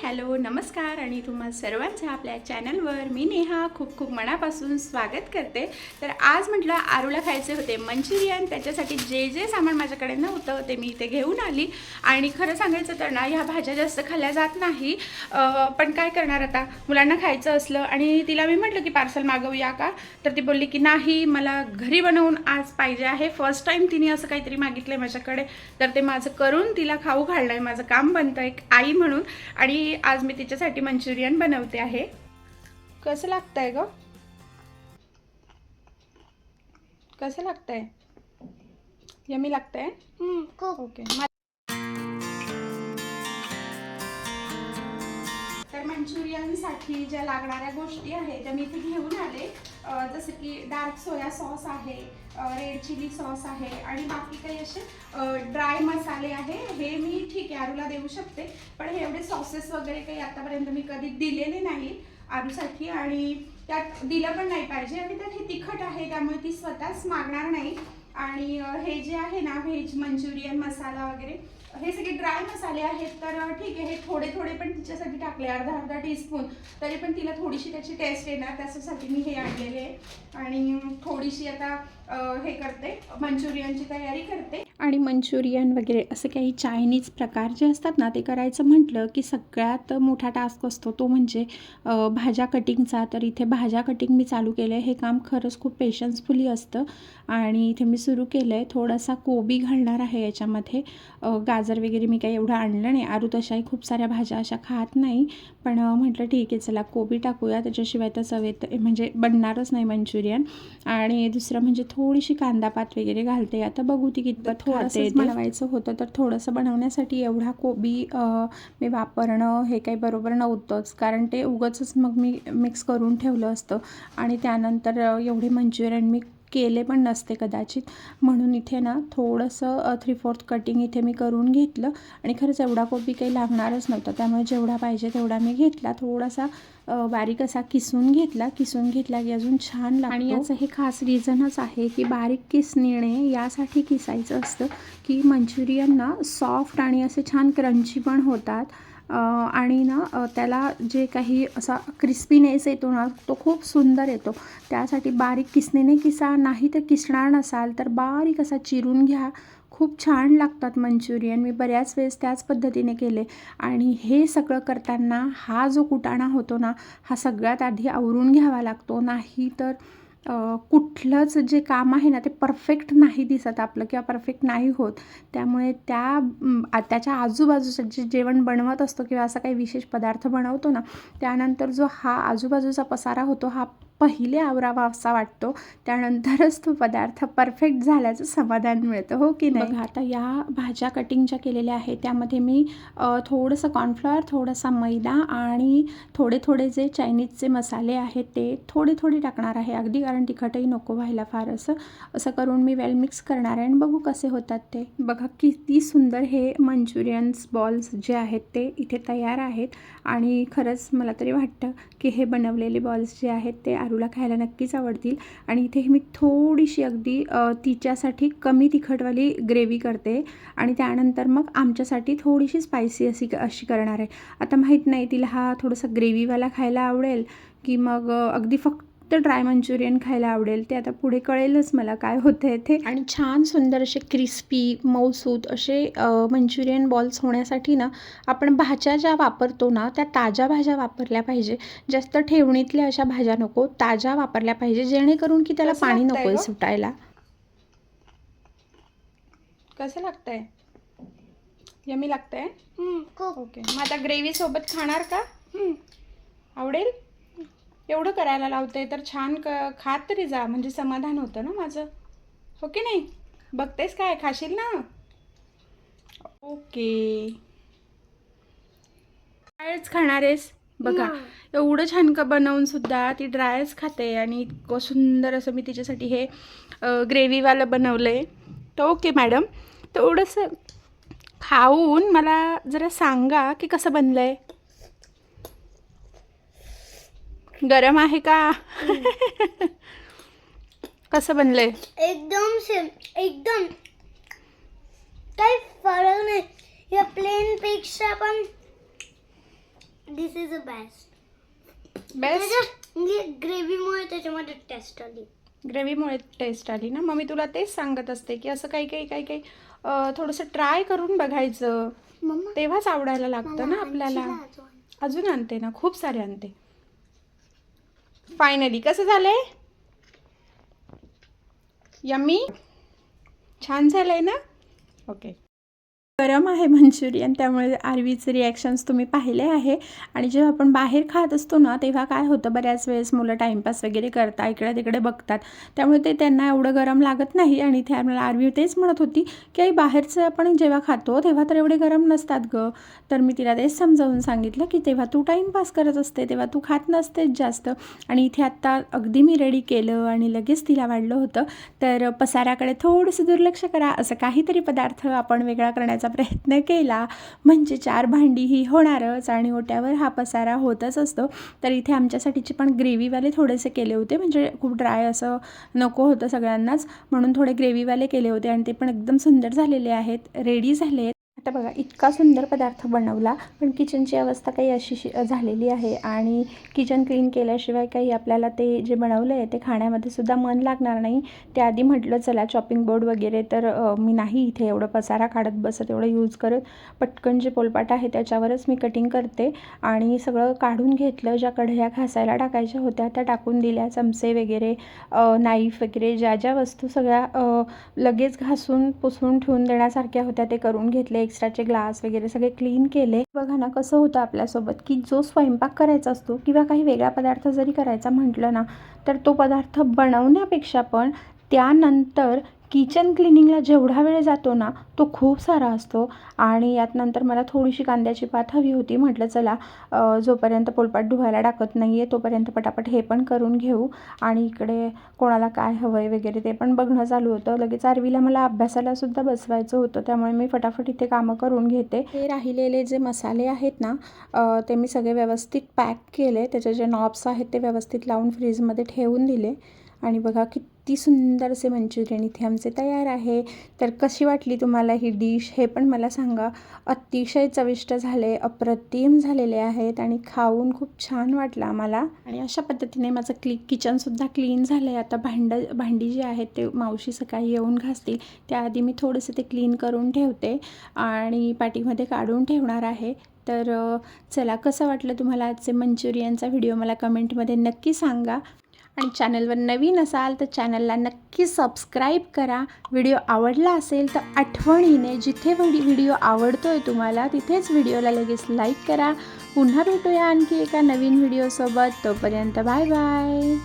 Hello नमस्कार आणि तुम्हा सर्वांचं आपल्या चॅनलवर मी नेहा खूप खूप मनापासून स्वागत करते। तर आज म्हटलं आरूला खायचे होते मंचुरियन, त्याच्यासाठी जे जे सामान माझ्याकडे नव्हतं ते मी इथे घेऊन आली। आणि खरं सांगायचं तर ना ह्या भाज्या जास्त खाल्ल्या जात नाही, पण काय करणार आता, मुलांना खायचं असलं आणि तिला मी म्हटलं की पार्सल मागवूया का, तर ती बोलली की नाही मला घरी बनवून आज पाहिजे आहे। फर्स्ट टाइम तिने असं काहीतरी मागितलं माझ्याकडे, तर ते माझं करून तिला खाऊ घालणं माझं काम बनतं एक आई म्हणून। आणि आज मी तिच्यासाठी मंचुरियन बनवते आहे। कसं लागतंय ग, कसं लागतंय? यमी लागतंय? ओके। तर मंचुरियनसाठी ज्या लागणाऱ्या गोष्टी आहेत त्या मी इथे घेऊन आले, जसं की डार्क सोया सॉस आहे, रेड चिली सॉस आहे आणि बाकी काही असे ड्राय मसाले आहे। हे मी ठीक आहे आरूला देऊ शकते, पण हे एवढे सॉसेस वगैरे काही आतापर्यंत मी कधी दिलेले नाही आरूसाठी, आणि त्यात दिलं पण नाही पाहिजे। आणि त्यात हे तिखट आहे त्यामुळे ती स्वतःच मागणार नाही। आणि हे जे आहे ना व्हेज मंचुरियन मसाला वगैरे हे सगळे ड्राय मसाले आहेत, तर ठीक आहे हे थोडे थोडे पण तिच्यासाठी टाकले, अर्धा टीस्पून, तरी पण तिला थोडीशी त्याची टेस्ट येणार त्याच्यासाठी मी हे आणलेले आहे। आणि थोडीशी आता हे करते, मंचुरियनची तयारी करते। आणि मंचुरियन वगैरे असे काही चायनीज प्रकार जे असतात ना ते करायचं म्हटलं की सगळ्यात मोठा टास्क असतो तो म्हणजे भाज्या कटिंगचा। तर इथे भाज्या कटिंग मी चालू केलं आहे, हे काम खरंच खूप पेशन्सफुली असतं। आणि इथे मी सुरू केलं आहे, थोडासा कोबी घालणार आहे याच्यामध्ये, गाजर वगैरे मी काही एवढं आणलं नाही, आरू तशाही खूप साऱ्या भाज्या अशा खात नाही, पण म्हटलं ठीक आहे चला कोबी टाकूया, त्याच्याशिवाय तर चवेत म्हणजे बनणारच नाही मंचुरियन। आणि दुसरं म्हणजे थोडीशी कांदापात वगैरे घालते, आता बघू ती कितपत खाते। बनवायचं होतं तर थोडंसं बनवण्यासाठी एवढा कोबी मी वापरणं हे काही बरोबर नव्हतंच, कारण ते उगाचच मग मी मिक्स करून ठेवलं असतं आणि त्यानंतर एवढे मंचुरियन मी केले पण नसते कदाचित, म्हणून इथे ना थोडंसं 3/4 कटिंग इथे मी करून घेतलं। आणि खरंच एवढा कोबी काही लागणारच नव्हता, त्यामुळे जेवढा पाहिजे तेवढा मी घेतला, थोडासा बारीक असा किसून घेतला की अजून छान लागतो। आणि याचं हे खास रिझनच आहे की बारीक किसणीने यासाठी किसायचं असतं की मंचुरियन ना सॉफ्ट आणि असे छान क्रंची पण होतात, आणि ना त्याला जे काही असा क्रिस्पीनेस येतो ना तो खूप सुंदर येतो। त्यासाठी बारीक किसणीने किसा, नाही तर किसणार नसाल तर बारीक असा चिरून घ्या, खूप छान लागतात मंचुरियन। मी बऱ्याच वेळेस त्याच पद्धतीने केले। आणि हे सगळं करताना हा जो कुटाणा होतो ना हा सगळ्यात आधी आवरून घ्यावा लागतो, नाही तर कुठलंच जे काम आहे ना ते परफेक्ट नाही दिसत आपलं किंवा परफेक्ट नाही होत। त्यामुळे त्याच्या आजूबाजूचं जे जेवण बनवत असतो किंवा असा काही विशेष पदार्थ बनवतो ना, त्यानंतर जो हा आजूबाजूचा पसारा होतो हा पहिले आवरावा असा वाटतो, त्यानंतरच तो पदार्थ परफेक्ट झाल्याचं समाधान मिळतं, हो की नाही? बघा आता या भाज्या कटिंगच्या केलेल्या आहेत त्यामध्ये मी थोडंसं कॉर्नफ्लॉवर, थोडासा मैदा आणि थोडे जे चायनीजचे मसाले आहेत ते थोडे टाकणार आहे अगदी, कारण तिखटही नको व्हायला फार, असं करून मी वेल मिक्स करणार आहे आणि बघू कसे होतात ते। बघा किती सुंदर हे मंचुरियन्स बॉल्स जे आहेत ते इथे तयार आहेत। आणि खरंच मला तरी वाटतं की हे बनवलेले बॉल्स जे आहेत ते आरूला खायला नक्कीच आवडतील। आणि इथे मी थोडीशी अगदी तिच्यासाठी कमी तिखटवाली ग्रेव्ही करते आणि त्यानंतर मग आमच्यासाठी थोडीशी स्पायसी अशी करणार आहे। आता माहीत नाही तिला हा थोडासा ग्रेव्हीवाला खायला आवडेल की मग अगदी फक्त ड्राय मंचुरियन खायला आवडेल, ते आता पुढे कळेलच मला काय होतं आहे ते। आणि छान सुंदर असे क्रिस्पी मऊसूत असे मंचुरियन बॉल्स होण्यासाठी ना आपण भाज्या ज्या वापरतो ना त्या ताज्या भाज्या वापरल्या पाहिजे, जास्त ठेवणीतल्या अशा भाज्या नको, ताज्या वापरल्या पाहिजे, जेणेकरून की त्याला पाणी नको सुटायला। कसं लागतंय? यमी लागतंय? ओके। मग आता ग्रेव्ही सोबत खाणार का? आवडेल? एवढं करायला लावते तर छान खात तरी जा, म्हणजे समाधान होतं ना माझं, हो की नाही? बघतेस काय, खाशील ना? ओके। ड्रायच खाणार आहेस? बघा एवढं छान बनवून सुद्धा ती ड्रायच खाते, आणि इतकं सुंदर असं मी तिच्यासाठी हे ग्रेव्हीवालं बनवलं आहे। तर ओके मॅडम, तेवढंसं खाऊन मला जरा सांगा की कसं बनलं आहे, गरम आहे का? कसं बनलंय? एकदम सेम, एकदम काही फरक नाही या प्लेन पेक्षा, पण दिस इज अ बेस्ट बेस्ट ग्रेव्हीमुळे त्याच्यामध्ये टेस्ट आली. ग्रेव्हीमुळे टेस्ट आली ना. मग मी तुला तेच सांगत असते की असं काही थोडंसं ट्राय करून बघायचं, मम्मा तेव्हाच आवडायला लागतं ना आपल्याला. अजून. अजून आणते ना, खूप सारे आणते. फायनली कसं झालंय? यम्मी, छान झालंय ना. ओके. गरम आहे मंचुरियन, त्यामुळे आरवीचे रिॲक्शन्स तुम्ही पाहिले आहे. आणि जेव्हा आपण बाहेर खात असतो ना, तेव्हा काय होतं, बऱ्याच वेळेस मुलं टाईमपास वगैरे करतात, इकडे तिकडे बघतात, त्यामुळे ते त्यांना एवढं गरम लागत नाही. आणि ते आम्हाला आरवी तेच म्हणत होती की आई बाहेरचं आपण जेव्हा खातो तेव्हा तर एवढे गरम नसतात गं. तर मी तिला तेच समजावून सांगितलं की तेव्हा तू टाईमपास करत असते, तेव्हा तू खात नसतेच जास्त. आणि इथे आत्ता अगदी मी रेडी केलं आणि लगेच तिला वाढलं होतं. तर पसाराकडे थोडंसं दुर्लक्ष करा, असं काहीतरी पदार्थ आपण वेगळा करण्याचा प्रयत्न केला म्हणजे 4 भांडी ही होणारच आणि ओट्यावर हा पसारा होतच असतो. तर इथे आमच्यासाठीचे पण ग्रेव्हीवाले थोडेसे केले होते, म्हणजे खूप ड्राय असं नको होतं सगळ्यांनाच, म्हणून थोडे ग्रेव्हीवाले केले होते आणि ते पण एकदम सुंदर झालेले आहेत, रेडी झाले आहेत. आता बघा, इतका सुंदर पदार्थ बनवला, पण किचनची अवस्था काही अशी झालेली आहे आणि किचन क्लीन केल्याशिवाय काही आपल्याला ते जे बनवलं आहे ते खाण्यामध्ये सुद्धा मन लागणार नाही. त्याआधी म्हटलं चला चॉपिंग बोर्ड वगैरे, तर मी नाही इथे एवढं पसारा काढत बसत, एवढं यूज करत. पटकन जे पोलपाट आहे त्याच्यावरच मी कटिंग करते आणि सगळं काढून घेतलं. ज्या कढया घासायला टाकायच्या होत्या त्या टाकून दिल्या, चमचे वगैरे, नाईफ वगैरे, ज्या ज्या वस्तू सगळ्या लगेच घासून पुसून ठेवून देण्यासारख्या होत्या ते करून घेतले. एक्स्ट्राचे ग्लास वगैरे सगळे क्लीन केले. बघा ना कसं होतं आपल्यासोबत की जो स्वयंपाक करायचा असतो किंवा काही वेगळा पदार्थ जरी करायचा म्हटलं ना, तर तो पदार्थ बनवण्यापेक्षा पण त्यानंतर किचन क्लिनिंगला जेवढा वेळ जातो ना तो खूप सारा असतो. आणि यात नंतर मला थोडीशी कांद्याची पात हवी होती. म्हटलं चला जोपर्यंत पोलपाट धुवायला टाकत नाही आहे तोपर्यंत पटापट हे पण करून घेऊ. आणि इकडे कोणाला काय हवं आहे वगैरे ते पण बघणं चालू होतं. लगेच आरवीला मला अभ्यासाला सुद्धा बसवायचं होतं, त्यामुळे मी फटाफट इथे कामं करून घेते. हे राहिलेले जे मसाले आहेत ना ते मी सगळे व्यवस्थित पॅक केले, त्याचे जे नॉब्स आहेत ते व्यवस्थित लावून फ्रीजमध्ये ठेवून दिले. आणि बघा किती सुंदर असे मंचुरियन इथे आमचे तयार आहे. तर कशी वाटली तुम्हाला ही डिश हे पण मला सांगा. अतिशय चविष्ट झाले, अप्रतिम झालेले आहेत आणि खाऊन खूप छान वाटलं आम्हाला. आणि अशा पद्धतीने माझं किचनसुद्धा क्लीन झालं आहे. आता भांडी जी आहेत ते मावशी सकाळी येऊन घासतील, त्याआधी मी थोडंसं ते क्लीन करून ठेवते आणि पाटीमध्ये काढून ठेवणार आहे. तर चला, कसं वाटलं तुम्हाला आजचे मंचुरियनचा व्हिडिओ मला कमेंटमध्ये नक्की सांगा. आणि चॅनलवर नवीन असाल तर चॅनलला नक्की सबस्क्राईब करा. व्हिडिओ आवडला असेल तर आठवणीने जिथे व्हिडिओ आवडतो आहे तुम्हाला तिथेच व्हिडिओला लगेच लाईक करा. पुन्हा भेटूया आणखी एका नवीन व्हिडिओसोबत. तोपर्यंत बाय बाय.